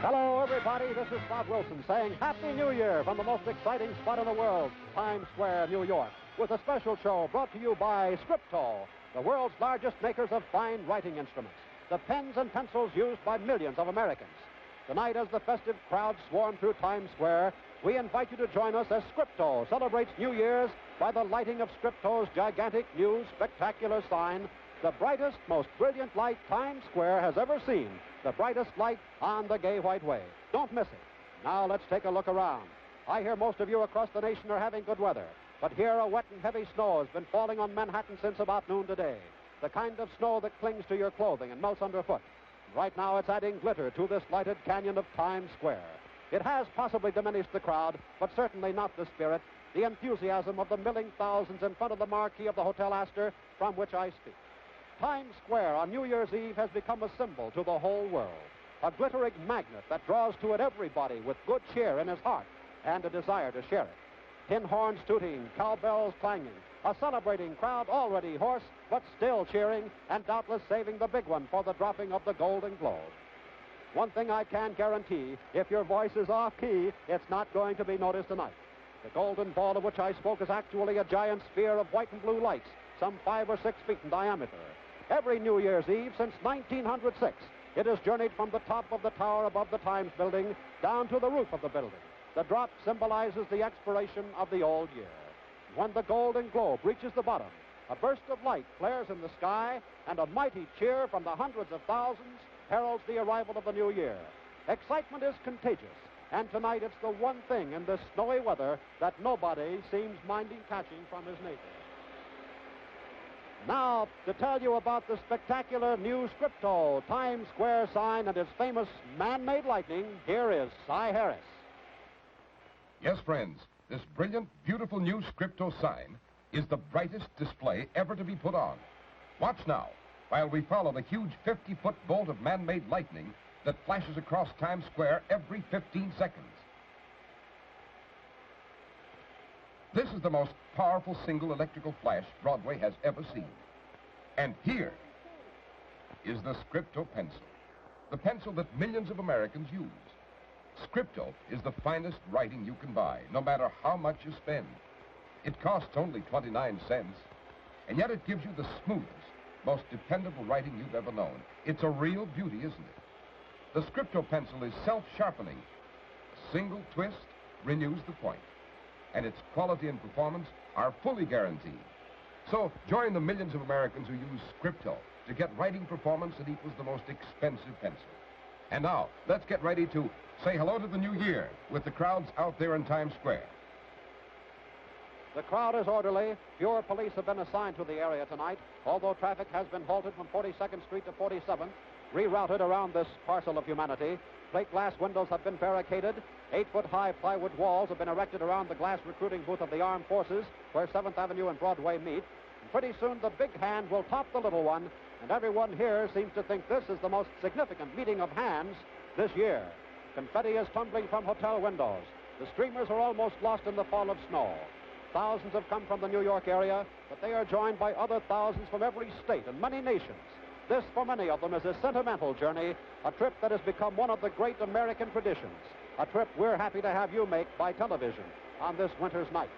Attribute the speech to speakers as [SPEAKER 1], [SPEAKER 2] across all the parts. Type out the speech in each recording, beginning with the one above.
[SPEAKER 1] Hello, everybody. This is Bob Wilson saying Happy New Year from the most exciting spot in the world, Times Square, New York, with a special show brought to you by Scripto, the world's largest makers of fine writing instruments, the pens and pencils used by millions of Americans. Tonight, as the festive crowds swarm through Times Square, we invite you to join us as Scripto celebrates New Year's by the lighting of Scripto's gigantic new spectacular sign, the brightest, most brilliant light Times Square has ever seen, the brightest light on the gay white way. Don't miss it. Now let's take a look around. I hear most of you across the nation are having good weather, but here a wet and heavy snow has been falling on Manhattan since about noon today, the kind of snow that clings to your clothing and melts underfoot. Right now it's adding glitter to this lighted canyon of Times Square. It has possibly diminished the crowd, but certainly not the spirit, the enthusiasm of the milling thousands in front of the marquee of the Hotel Astor from which I speak. Times Square on New Year's Eve has become a symbol to the whole world, a glittering magnet that draws to it everybody with good cheer in his heart and a desire to share it. Tin horns tooting, cowbells clanging, a celebrating crowd already hoarse but still cheering and doubtless saving the big one for the dropping of the Golden Globe. One thing I can guarantee, if your voice is off-key, it's not going to be noticed tonight. The golden ball of which I spoke is actually a giant sphere of white and blue lights, some 5 or 6 feet in diameter. Every New Year's Eve since 1906, it has journeyed from the top of the tower above the Times building down to the roof of the building. The drop symbolizes the expiration of the old year. When the Golden Globe reaches the bottom, a burst of light flares in the sky, and a mighty cheer from the hundreds of thousands heralds the arrival of the new year. Excitement is contagious, and tonight it's the one thing in this snowy weather that nobody seems minding catching from his neighbor. Now, to tell you about the spectacular new Scripto Times Square sign and its famous man-made lightning, here is Cy Harris.
[SPEAKER 2] Yes, friends, this brilliant, beautiful new Scripto sign is the brightest display ever to be put on. Watch now, while we follow the huge 50-foot bolt of man-made lightning that flashes across Times Square every 15 seconds. This is the most powerful single electrical flash Broadway has ever seen. And here is the Scripto pencil, the pencil that millions of Americans use. Scripto is the finest writing you can buy, no matter how much you spend. It costs only 29 cents, and yet it gives you the smoothest, most dependable writing you've ever known. It's a real beauty, isn't it? The Scripto pencil is self-sharpening. A single twist renews the point, and its quality and performance are fully guaranteed. So join the millions of Americans who use Scripto to get writing performance that equals the most expensive pencil. And now, let's get ready to say hello to the new year with the crowds out there in Times Square.
[SPEAKER 1] The crowd is orderly. Fewer police have been assigned to the area tonight, although traffic has been halted from 42nd Street to 47th, rerouted around this parcel of humanity. Plate glass windows have been barricaded. 8-foot-high plywood walls have been erected around the glass recruiting booth of the Armed Forces, where 7th Avenue and Broadway meet. And pretty soon the big hand will top the little one, and everyone here seems to think this is the most significant meeting of hands this year. Confetti is tumbling from hotel windows. The streamers are almost lost in the fall of snow. Thousands have come from the New York area, but they are joined by other thousands from every state and many nations. This, for many of them, is a sentimental journey, a trip that has become one of the great American traditions, a trip we're happy to have you make by television on this winter's night.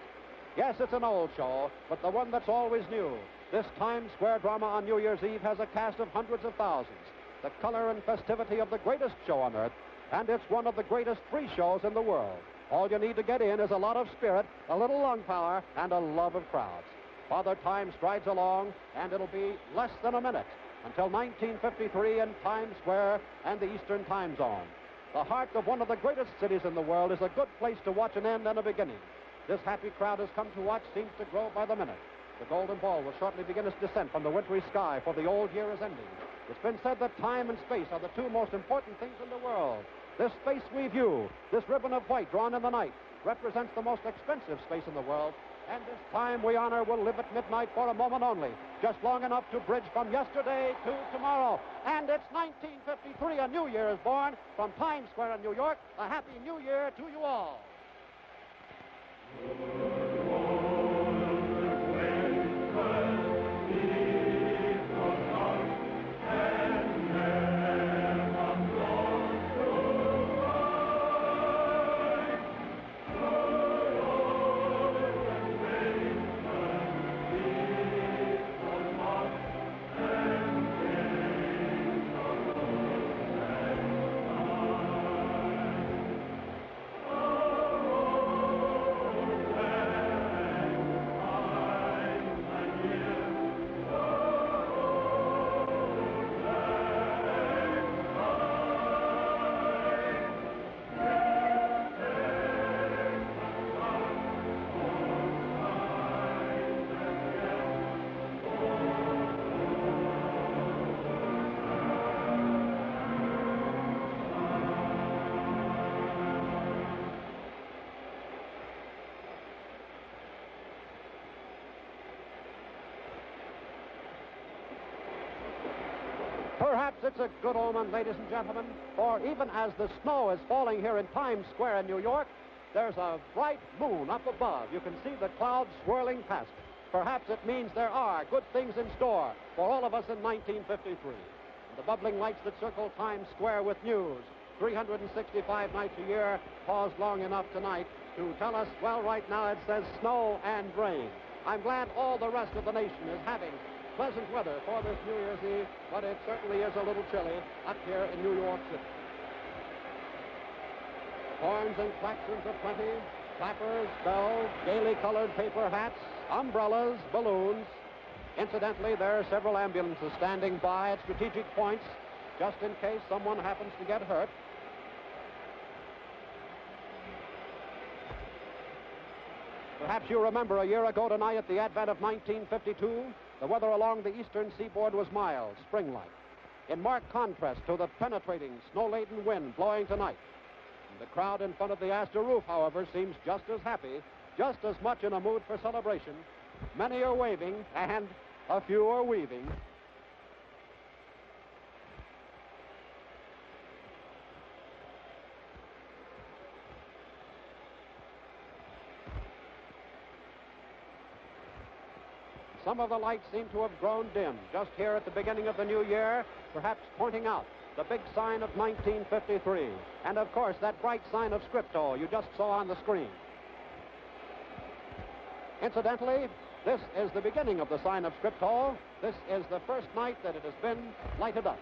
[SPEAKER 1] Yes, it's an old show, but the one that's always new. This Times Square drama on New Year's Eve has a cast of hundreds of thousands, the color and festivity of the greatest show on earth, and it's one of the greatest free shows in the world. All you need to get in is a lot of spirit, a little lung power, and a love of crowds. Father Time strides along, and it'll be less than a minute until 1953 in Times Square and the Eastern Time Zone. The heart of one of the greatest cities in the world is a good place to watch an end and a beginning. This happy crowd has come to watch seems to grow by the minute. The golden ball will shortly begin its descent from the wintry sky, for the old year is ending. It's been said that time and space are the two most important things in the world. This space we view, this ribbon of white drawn in the night, represents the most expensive space in the world, and this time we honor will live at midnight for a moment only, just long enough to bridge from yesterday to tomorrow. And it's 1953, a new year is born. From Times Square in New York, a happy new year to you all. Perhaps it's a good omen, ladies and gentlemen, for even as the snow is falling here in Times Square in New York, there's a bright moon up above. You can see the clouds swirling past it. Perhaps it means there are good things in store for all of us in 1953. And the bubbling lights that circle Times Square with news, 365 nights a year, pause long enough tonight to tell us, well, right now it says snow and rain. I'm glad all the rest of the nation is having pleasant weather for this New Year's Eve, but it certainly is a little chilly up here in New York City. Horns and claxons aplenty, clappers, bells, gaily colored paper hats, umbrellas, balloons. Incidentally, there are several ambulances standing by at strategic points just in case someone happens to get hurt. Perhaps you remember a year ago tonight at the advent of 1952, the weather along the eastern seaboard was mild, spring-like, in marked contrast to the penetrating, snow-laden wind blowing tonight. And the crowd in front of the Astor roof, however, seems just as happy, just as much in a mood for celebration. Many are waving, and a few are weaving. Some of the lights seem to have grown dim just here at the beginning of the new year, perhaps pointing out the big sign of 1953. And, of course, that bright sign of Scripto you just saw on the screen. Incidentally, this is the beginning of the sign of Scripto. This is the first night that it has been lighted up.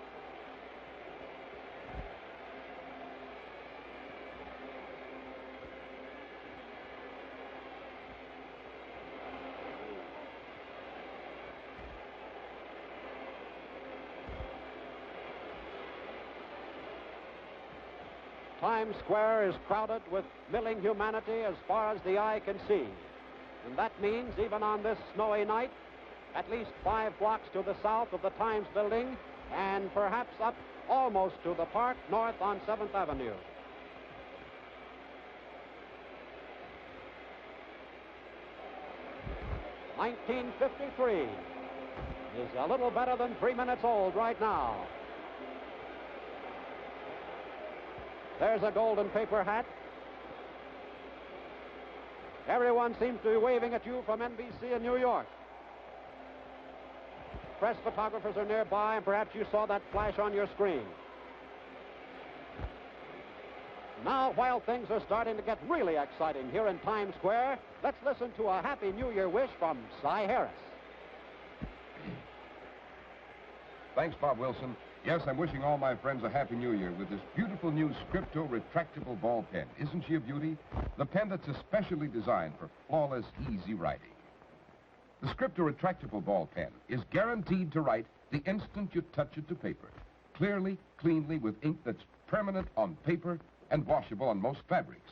[SPEAKER 1] Times Square is crowded with milling humanity as far as the eye can see. And that means, even on this snowy night, at least 5 blocks to the south of the Times building, and perhaps up almost to the park north on 7th Avenue. "1953 is a little better than 3 minutes old right now. There's a golden paper hat. Everyone seems to be waving at you from NBC in New York. Press photographers are nearby, and perhaps you saw that flash on your screen. Now, while things are starting to get really exciting here in Times Square, let's listen to a Happy New Year wish from Cy Harris.
[SPEAKER 2] Thanks, Bob Wilson. Yes, I'm wishing all my friends a Happy New Year with this beautiful new Scripto retractable ball pen. Isn't she a beauty? The pen that's especially designed for flawless, easy writing. The Scripto retractable ball pen is guaranteed to write the instant you touch it to paper, clearly, cleanly, with ink that's permanent on paper and washable on most fabrics.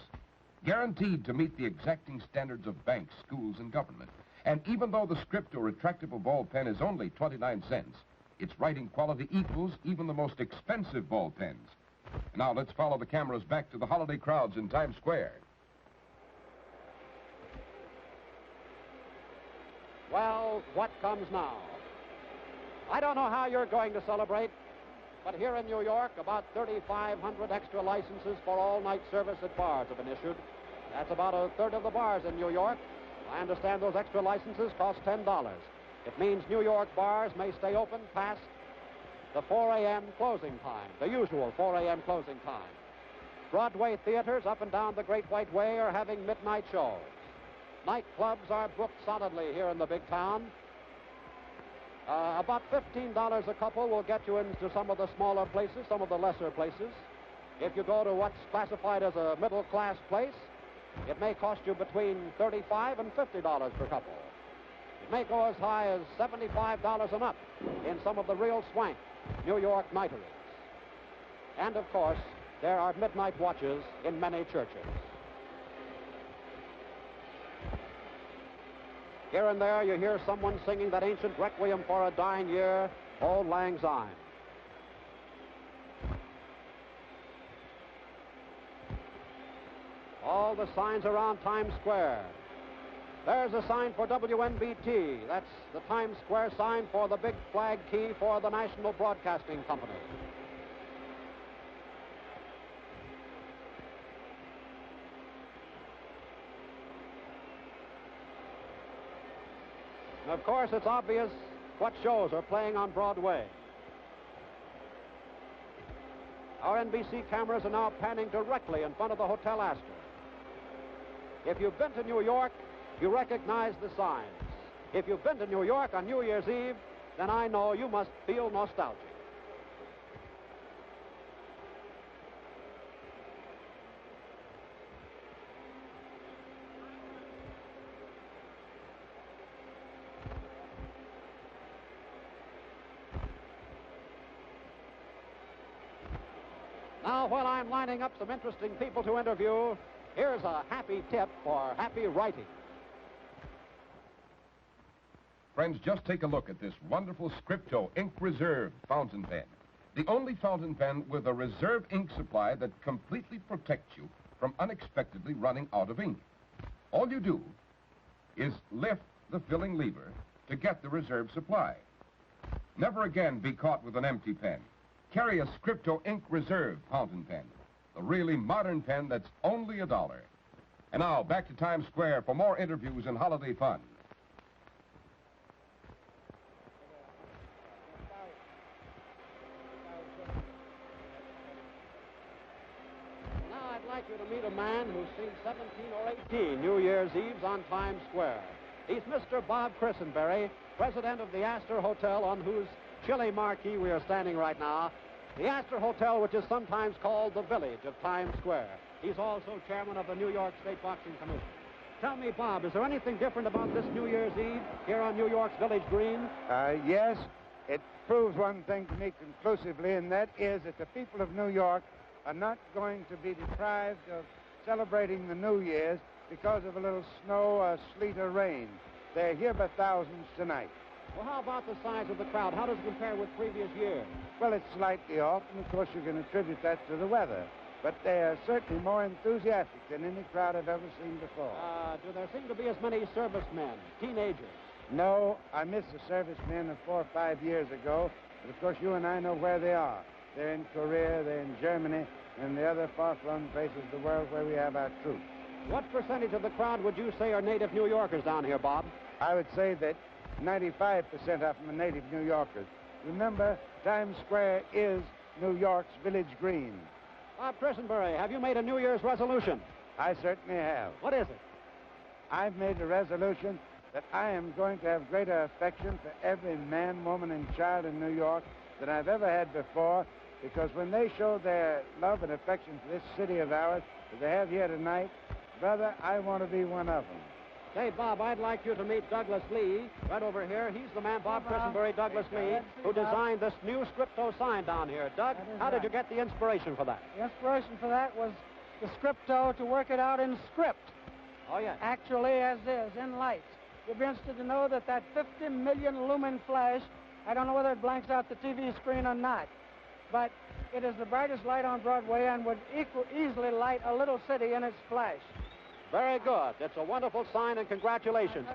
[SPEAKER 2] Guaranteed to meet the exacting standards of banks, schools, and government. And even though the Scripto retractable ball pen is only 29 cents, its writing quality equals even the most expensive ball pens. Now let's follow the cameras back to the holiday crowds in Times Square.
[SPEAKER 1] Well, what comes now? I don't know how you're going to celebrate, but here in New York, about 3,500 extra licenses for all-night service at bars have been issued. That's about a third of the bars in New York. I understand those extra licenses cost $10. It means New York bars may stay open past the 4 a.m. closing time, the usual 4 a.m. closing time. Broadway theaters up and down the Great White Way are having midnight shows. Nightclubs are booked solidly here in the big town. About $15 a couple will get you into some of the smaller places, some of the lesser places. If you go to what's classified as a middle-class place, it may cost you between $35 and $50 per couple. It may go as high as $75 and up in some of the real swank New York nighteries. And, of course, there are midnight watches in many churches. Here and there you hear someone singing that ancient requiem for a dying year, Auld Lang Syne. All the signs around Times Square There's a sign for WNBT. That's the Times Square sign for the big flag key for the National Broadcasting Company. And of course, it's obvious what shows are playing on Broadway. Our NBC cameras are now panning directly in front of the Hotel Astor. If you've been to New York, you recognize the signs. If you've been to New York on New Year's Eve, then I know you must feel nostalgic. Now, while I'm lining up some interesting people to interview, here's a happy tip for happy writing.
[SPEAKER 2] Friends, just take a look at this wonderful Scripto Ink Reserve fountain pen. The only fountain pen with a reserve ink supply that completely protects you from unexpectedly running out of ink. All you do is lift the filling lever to get the reserve supply. Never again be caught with an empty pen. Carry a Scripto Ink Reserve fountain pen, the really modern pen that's only $1. And now, back to Times Square for more interviews and holiday fun.
[SPEAKER 1] Now I'd like you to meet a man who's seen 17 or 18 New Year's Eves on Times Square. He's Mr. Bob Christenberry, president of the Astor Hotel, on whose chilly marquee we are standing right now. The Astor Hotel, which is sometimes called the Village of Times Square. He's also chairman of the New York State Boxing Commission. Tell me, Bob, is there anything different about this New Year's Eve here on New York's Village Green?
[SPEAKER 3] Yes, it proves one thing to me conclusively, and that is that the people of New York are not going to be deprived of celebrating the New Year's because of a little snow or sleet or rain. They're here by thousands tonight.
[SPEAKER 1] Well, how about the size of the crowd? How does it compare with previous years?
[SPEAKER 3] Well, it's slightly off, and of course you can attribute that to the weather. But they are certainly more enthusiastic than any crowd I've ever seen before.
[SPEAKER 1] Do there seem to be as many servicemen, teenagers?
[SPEAKER 3] No, I missed the servicemen of 4 or 5 years ago, but of course you and I know where they are. They're in Korea, they're in Germany, and the other far-flung places of the world where we have our troops.
[SPEAKER 1] What percentage of the crowd would you say are native New Yorkers down here, Bob?
[SPEAKER 3] I would say that 95% of them are native New Yorkers. Remember, Times Square is New York's Village Green.
[SPEAKER 1] Bob Christenberry, have you made a New Year's resolution?
[SPEAKER 3] I certainly have.
[SPEAKER 1] What is it?
[SPEAKER 3] I've made a resolution that I am going to have greater affection for every man, woman, and child in New York than I've ever had before, because when they show their love and affection for this city of ours that they have here tonight, brother, I want to be one of them.
[SPEAKER 1] Say, Bob, I'd like you to meet Douglas Lee, right over here. He's the man, Bob Christenberry, Douglas Lee, who designed this new Scripto sign down here. Doug, how did you get the inspiration for that?
[SPEAKER 4] The inspiration for that was the Scripto to work it out in script.
[SPEAKER 1] Oh, yes.
[SPEAKER 4] Actually, as is, in lights. You'll be interested to know that 50 million lumen flash, I don't know whether it blanks out the TV screen or not, but it is the brightest light on Broadway and would easily light a little city in its flash.
[SPEAKER 1] Very good. It's a wonderful sign, and congratulations.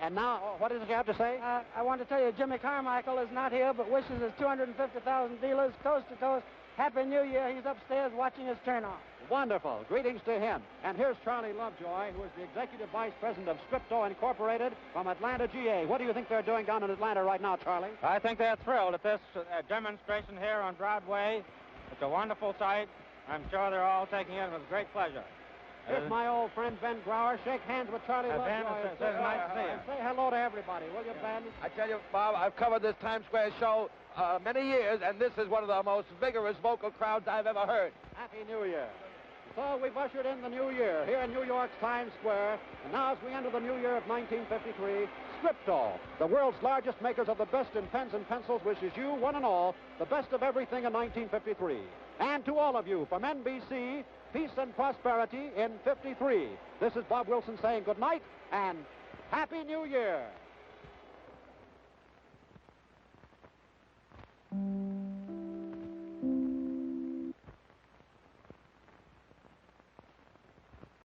[SPEAKER 1] And now, what is it you have to say?
[SPEAKER 4] I want to tell you, Jimmy Carmichael is not here, but wishes his 250,000 dealers coast to coast Happy New Year. He's upstairs watching his turn on.
[SPEAKER 1] Wonderful. Greetings to him. And here's Charlie Lovejoy, who is the Executive Vice President of Scripto Incorporated from Atlanta, GA. What do you think they're doing down in Atlanta right now, Charlie?
[SPEAKER 5] I think they're thrilled at this demonstration here on Broadway. It's a wonderful sight. I'm sure they're all taking it with great pleasure.
[SPEAKER 1] Here's my old friend Ben Brower. Shake hands with Charlie Lovejoy.
[SPEAKER 5] Ben, it's nice to see you.
[SPEAKER 1] And say hello to everybody, will you, Ben?
[SPEAKER 6] I tell you, Bob, I've covered this Times Square show many years, and this is one of the most vigorous vocal crowds I've ever heard.
[SPEAKER 1] Happy New Year. So we've ushered in the new year here in New York's Times Square. And now as we enter the new year of 1953, Scripto, the world's largest makers of the best in pens and pencils, wishes you, one and all, the best of everything in 1953. And to all of you from NBC, peace and prosperity in 53. This is Bob Wilson saying good night and Happy New Year.